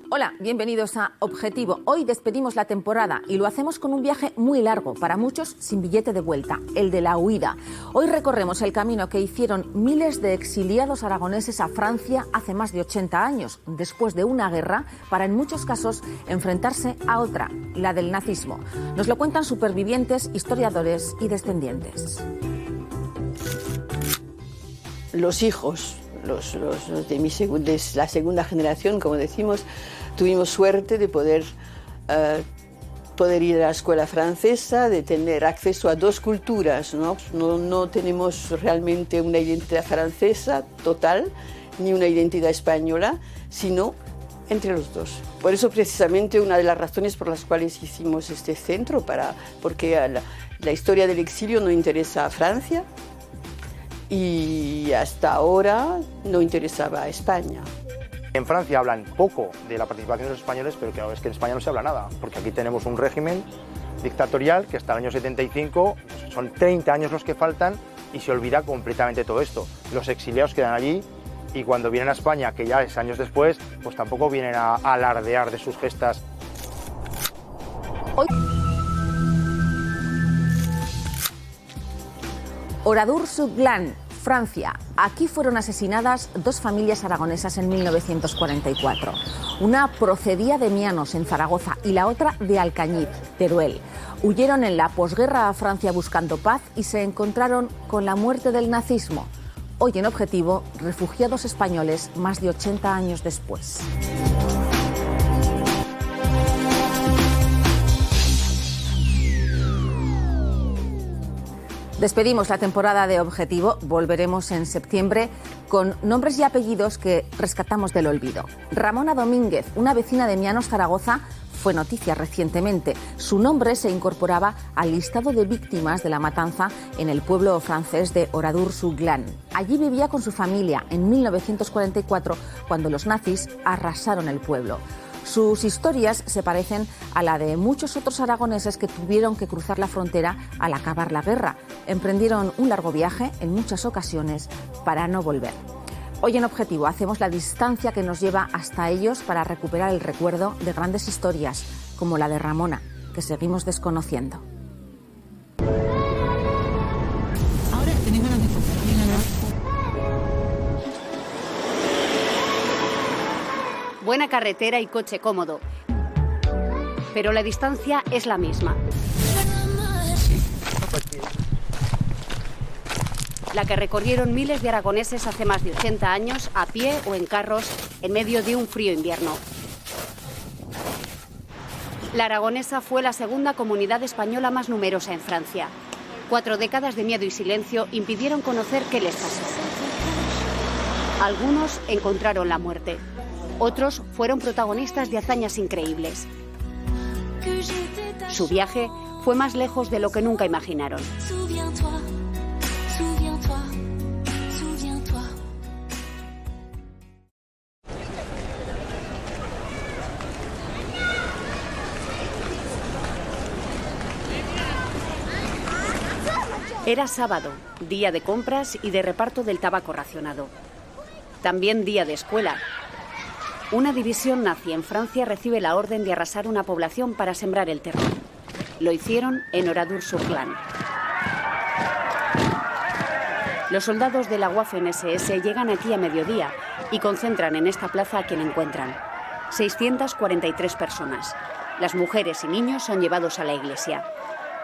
Hola, bienvenidos a Objetivo. Hoy despedimos la temporada y lo hacemos con un viaje muy largo, para muchos sin billete de vuelta, el de la huida. Hoy recorremos el camino que hicieron miles de exiliados aragoneses a Francia hace más de 80 años, después de una guerra, para en muchos casos enfrentarse a otra, la del nazismo. Nos lo cuentan supervivientes, historiadores y descendientes. Los hijos, los de la segunda generación, como decimos, tuvimos suerte de poder ir a la escuela francesa, de tener acceso a dos culturas, ¿no? No tenemos realmente una identidad francesa total, ni una identidad española, sino entre los dos. Por eso, precisamente, una de las razones por las cuales hicimos este centro, porque la historia del exilio no interesa a Francia, y hasta ahora no interesaba a España. En Francia hablan poco de la participación de los españoles, pero claro, es que en España no se habla nada, porque aquí tenemos un régimen dictatorial que hasta el año 75, son 30 años los que faltan, y se olvida completamente todo esto. Los exiliados quedan allí y cuando vienen a España, que ya es años después, pues tampoco vienen a alardear de sus gestas. Oradour-sur-Glane, Francia. Aquí fueron asesinadas dos familias aragonesas en 1944. Una procedía de Mianos, en Zaragoza, y la otra de Alcañiz, Teruel. Huyeron en la posguerra a Francia buscando paz y se encontraron con la muerte del nazismo. Hoy en Objetivo, refugiados españoles más de 80 años después. Despedimos la temporada de Objetivo, volveremos en septiembre con nombres y apellidos que rescatamos del olvido. Ramona Domínguez, una vecina de Mianos, Zaragoza, fue noticia recientemente. Su nombre se incorporaba al listado de víctimas de la matanza en el pueblo francés de Oradour-sur-Glane. Allí vivía con su familia en 1944, cuando los nazis arrasaron el pueblo. Sus historias se parecen a la de muchos otros aragoneses que tuvieron que cruzar la frontera al acabar la guerra. Emprendieron un largo viaje, en muchas ocasiones, para no volver. Hoy en Objetivo hacemos la distancia que nos lleva hasta ellos para recuperar el recuerdo de grandes historias, como la de Ramona, que seguimos desconociendo. Ahora tenéis ganas de comer. Buena carretera y coche cómodo, pero la distancia es la misma. La que recorrieron miles de aragoneses hace más de 80 años, a pie o en carros, en medio de un frío invierno. La aragonesa fue la segunda comunidad española más numerosa en Francia. 4 décadas de miedo y silencio impidieron conocer qué les pasó. Algunos encontraron la muerte. Otros fueron protagonistas de hazañas increíbles. Su viaje fue más lejos de lo que nunca imaginaron. Era sábado, día de compras y de reparto del tabaco racionado. También día de escuela. Una división nazi en Francia recibe la orden de arrasar una población para sembrar el terror. Lo hicieron en Oradour-sur-Glane. Los soldados de la Waffen-SS llegan aquí a mediodía y concentran en esta plaza a quien encuentran. 643 personas. Las mujeres y niños son llevados a la iglesia.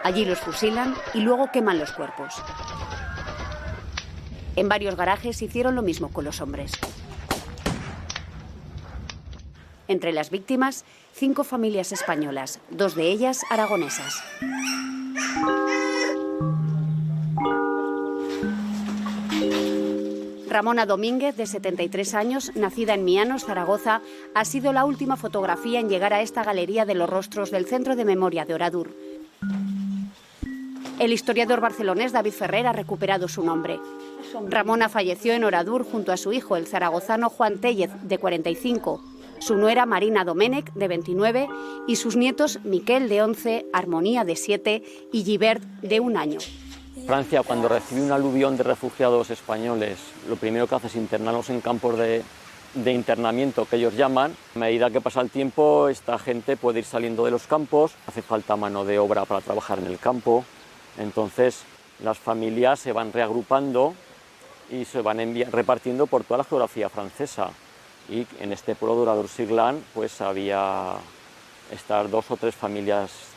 Allí los fusilan y luego queman los cuerpos. En varios garajes hicieron lo mismo con los hombres. Entre las víctimas, 5 familias españolas, 2 de ellas aragonesas. Ramona Domínguez, de 73 años, nacida en Mianos, Zaragoza, ha sido la última fotografía en llegar a esta galería de los rostros del Centro de Memoria de Oradour. El historiador barcelonés David Ferrer ha recuperado su nombre. Ramona falleció en Oradour junto a su hijo, el zaragozano Juan Téllez, de 45, su nuera Marina Domènech, de 29, y sus nietos Miquel, de 11, Armonía, de 7, y Gibert, de 1 año. Francia, cuando recibe un aluvión de refugiados españoles, lo primero que hace es internarlos en campos de de internamiento que ellos llaman. A medida que pasa el tiempo, esta gente puede ir saliendo de los campos, hace falta mano de obra para trabajar en el campo, entonces las familias se van reagrupando y se van repartiendo por toda la geografía francesa. Y en este pueblo de Oradour-sur-Glane pues había estas 2 o 3 familias.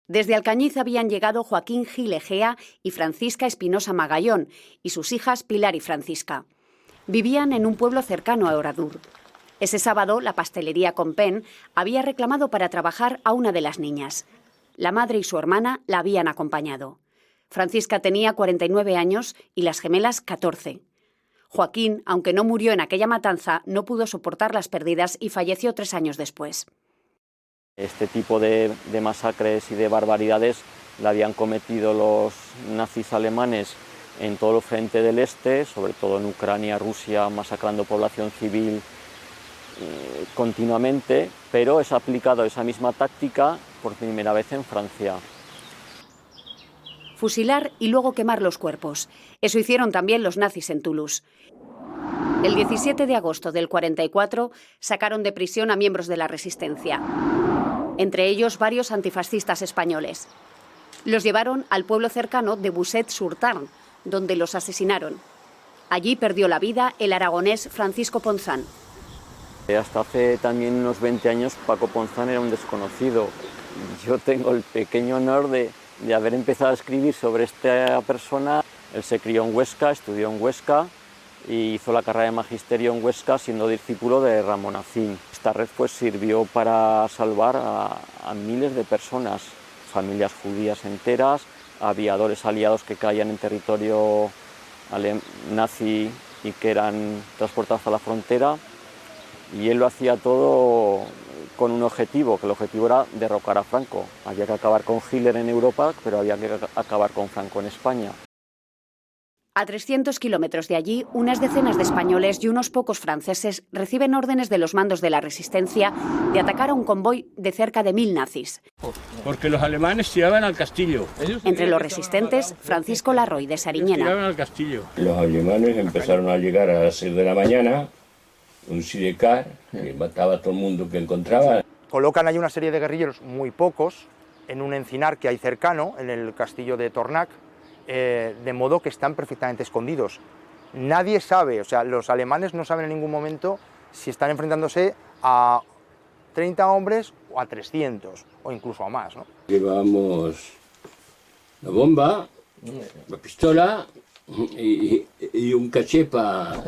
Desde Alcañiz habían llegado Joaquín Gil Egea y Francisca Espinosa Magallón y sus hijas Pilar y Francisca. Vivían en un pueblo cercano a Oradour. Ese sábado la pastelería Compen había reclamado para trabajar a una de las niñas. La madre y su hermana la habían acompañado. Francisca tenía 49 años y las gemelas 14. Joaquín, aunque no murió en aquella matanza, no pudo soportar las pérdidas y falleció 3 años después. Este tipo de masacres y de barbaridades la habían cometido los nazis alemanes en todo el frente del este, sobre todo en Ucrania, Rusia, masacrando población civil continuamente, pero es aplicado esa misma táctica por primera vez en Francia. Fusilar y luego quemar los cuerpos. Eso hicieron también los nazis en Toulouse. El 17 de agosto del 44 sacaron de prisión a miembros de la resistencia, entre ellos varios antifascistas españoles. Los llevaron al pueblo cercano de Busset-sur-Tarn, donde los asesinaron. Allí perdió la vida el aragonés Francisco Ponzán. Hasta hace también unos 20 años Paco Ponzán era un desconocido. Yo tengo el pequeño honor de haber empezado a escribir sobre esta persona. Él se crió en Huesca, estudió en Huesca y hizo la carrera de magisterio en Huesca siendo discípulo de Ramón Acín. Esta red pues sirvió para salvar a miles de personas, familias judías enteras, aviadores aliados que caían en territorio nazi y que eran transportados a la frontera, y él lo hacía todo con un objetivo, que el objetivo era derrocar a Franco. Había que acabar con Hitler en Europa, pero había que acabar con Franco en España. A 300 kilómetros de allí, unas decenas de españoles y unos pocos franceses reciben órdenes de los mandos de la resistencia de atacar a un convoy de cerca de 1000 nazis. Porque los alemanes tiraban al castillo. Entre los resistentes, Francisco Larroy de Sariñena. Tiraban al castillo. Los alemanes empezaron a llegar a las 6 de la mañana, un sidecar que mataba a todo el mundo que encontraba. Colocan ahí una serie de guerrilleros, muy pocos, en un encinar que hay cercano, en el castillo de Tornac, de modo que están perfectamente escondidos. Nadie sabe, o sea, los alemanes no saben en ningún momento si están enfrentándose a 30 hombres o a 300, o incluso a más, ¿no? Llevábamos la bomba, la pistola y un caché para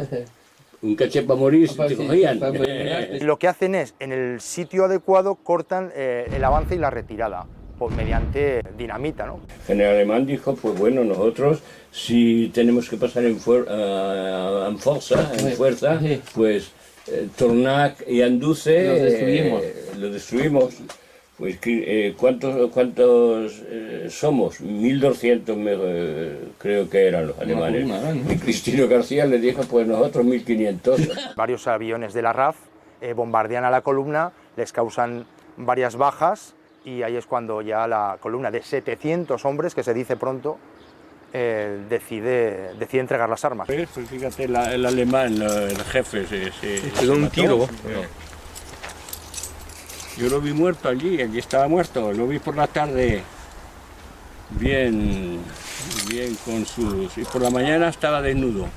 morir si te cogían. Lo que hacen es, en el sitio adecuado, cortan el avance y la retirada, mediante dinamita, ¿no? El general alemán dijo, pues bueno, nosotros si tenemos que pasar en fuerza, pues Tornac y Anduze lo destruimos. Pues ¿cuántos somos? 1200 creo que eran los alemanes. Y Cristino García le dijo, pues nosotros 1500. Varios aviones de la RAF bombardean a la columna, les causan varias bajas, y ahí es cuando ya la columna de 700 hombres, que se dice pronto, decide entregar las armas. Pues fíjate, el alemán, el jefe, se dio un tiro. Yo lo vi muerto allí estaba muerto, lo vi por la tarde bien con sus... y por la mañana estaba desnudo.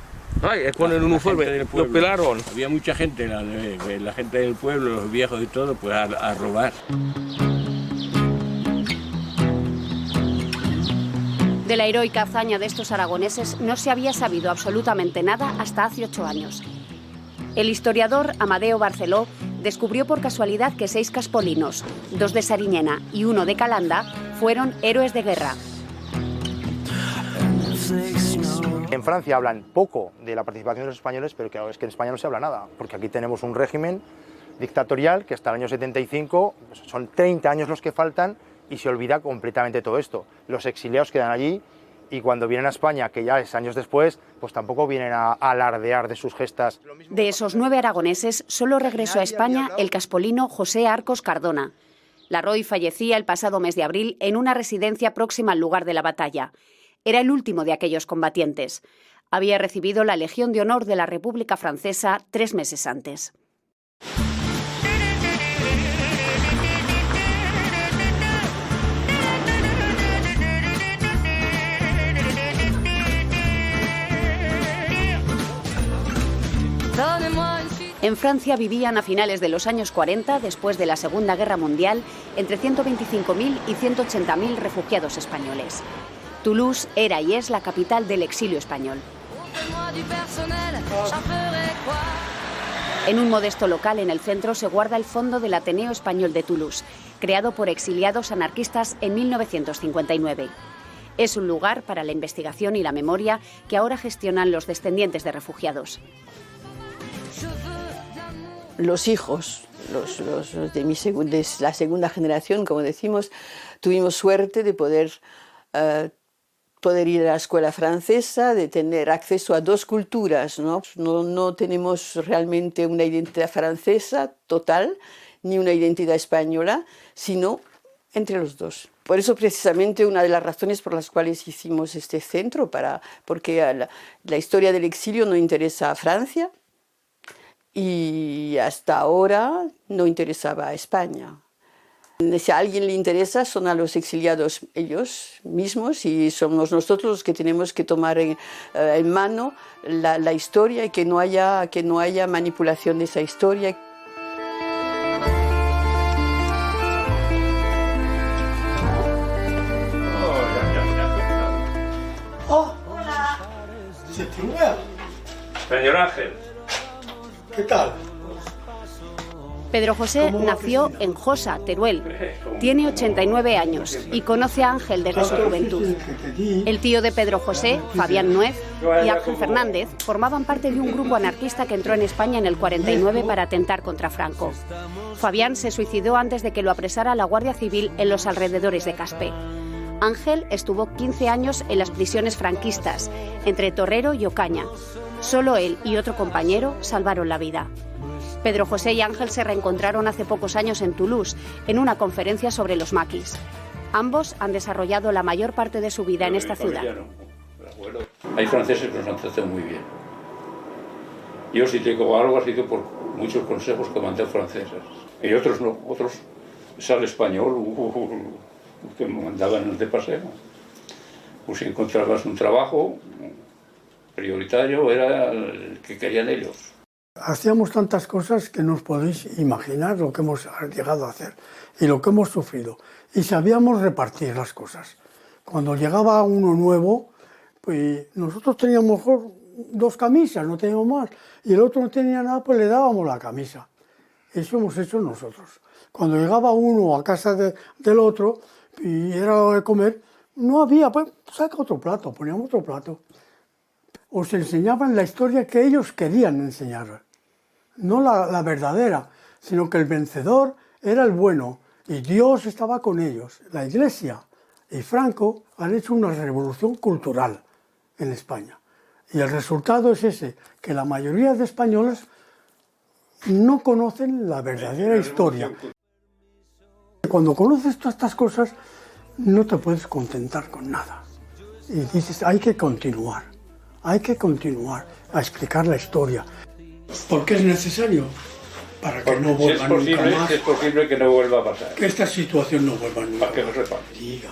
Ay, es con el uniforme, lo pelaron. Había mucha gente, la gente del pueblo, los viejos y todo, pues a robar. De la heroica hazaña de estos aragoneses no se había sabido absolutamente nada hasta hace 8 años. El historiador Amadeo Barceló descubrió por casualidad que 6 caspolinos, 2 de Sariñena y 1 de Calanda, fueron héroes de guerra. En Francia hablan poco de la participación de los españoles, pero claro, es que en España no se habla nada, porque aquí tenemos un régimen dictatorial que hasta el año 75, pues son 30 años los que faltan, y se olvida completamente todo esto. Los exiliados quedan allí, y cuando vienen a España, que ya es años después, pues tampoco vienen a alardear de sus gestas. De esos 9 aragoneses, solo regresó a España el caspolino José Arcos Cardona. Larroy fallecía el pasado mes de abril en una residencia próxima al lugar de la batalla. Era el último de aquellos combatientes. Había recibido la Legión de Honor de la República Francesa 3 meses antes. En Francia vivían a finales de los años 40, después de la Segunda Guerra Mundial, entre 125.000 y 180.000 refugiados españoles. Toulouse era y es la capital del exilio español. En un modesto local en el centro se guarda el fondo del Ateneo Español de Toulouse, creado por exiliados anarquistas en 1959. Es un lugar para la investigación y la memoria que ahora gestionan los descendientes de refugiados. Los hijos, los de la segunda generación, como decimos, tuvimos suerte de poder ir a la escuela francesa, de tener acceso a dos culturas, ¿no? No tenemos realmente una identidad francesa total, ni una identidad española, sino entre los dos. Por eso, precisamente, una de las razones por las cuales hicimos este centro, porque la historia del exilio no interesa a Francia, y hasta ahora no interesaba a España. Si a alguien le interesa son a los exiliados ellos mismos y somos nosotros los que tenemos que tomar en mano la historia y que no haya manipulación de esa historia. ¡Oh! ¡Hola! Señor Ángel. ¿Qué tal? Pedro José nació en Josa, Teruel. Tiene 89 años y conoce a Ángel desde su juventud. El tío de Pedro José, Fabián Nuez, y Ángel Fernández formaban parte de un grupo anarquista que entró en España en el 49 para atentar contra Franco. Fabián se suicidó antes de que lo apresara la Guardia Civil en los alrededores de Caspe. Ángel estuvo 15 años en las prisiones franquistas, entre Torrero y Ocaña. Solo él y otro compañero salvaron la vida. Pedro José y Ángel se reencontraron hace pocos años en Toulouse, en una conferencia sobre los maquis. Ambos han desarrollado la mayor parte de su vida en esta ciudad. Hay franceses que nos han tratado muy bien. Yo si tengo algo ha sido por muchos consejos que mandé franceses. Y otros no, otros sale español, que me mandaban de paseo. Pues si encontrabas un trabajo prioritario era el que querían ellos. Hacíamos tantas cosas que no os podéis imaginar lo que hemos llegado a hacer y lo que hemos sufrido. Y sabíamos repartir las cosas. Cuando llegaba uno nuevo, pues nosotros teníamos mejor 2 camisas, no teníamos más. Y el otro no tenía nada, pues le dábamos la camisa. Eso hemos hecho nosotros. Cuando llegaba uno a casa del otro y era hora de comer, no había, pues saca otro plato, poníamos otro plato. Os enseñaban la historia que ellos querían enseñar, no la verdadera, sino que el vencedor era el bueno y Dios estaba con ellos. La Iglesia y Franco han hecho una revolución cultural en España y el resultado es ese, que la mayoría de españoles no conocen la verdadera historia. Cuando conoces todas estas cosas no te puedes contentar con nada y dices hay que continuar. Hay que continuar a explicar la historia. ¿Por qué es necesario? Para que no vuelva nunca más. Es posible que no vuelva a pasar. Que esta situación no vuelva nunca más. Para que lo sepan. Diga,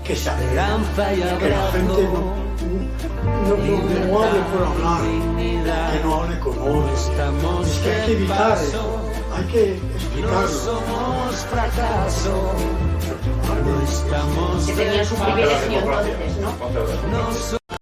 que se que la gente no hable por hablar, que no hable con odio. Es que hay que evitar eso, hay que explicarlo. Que tenía su privilegio entonces, ¿no?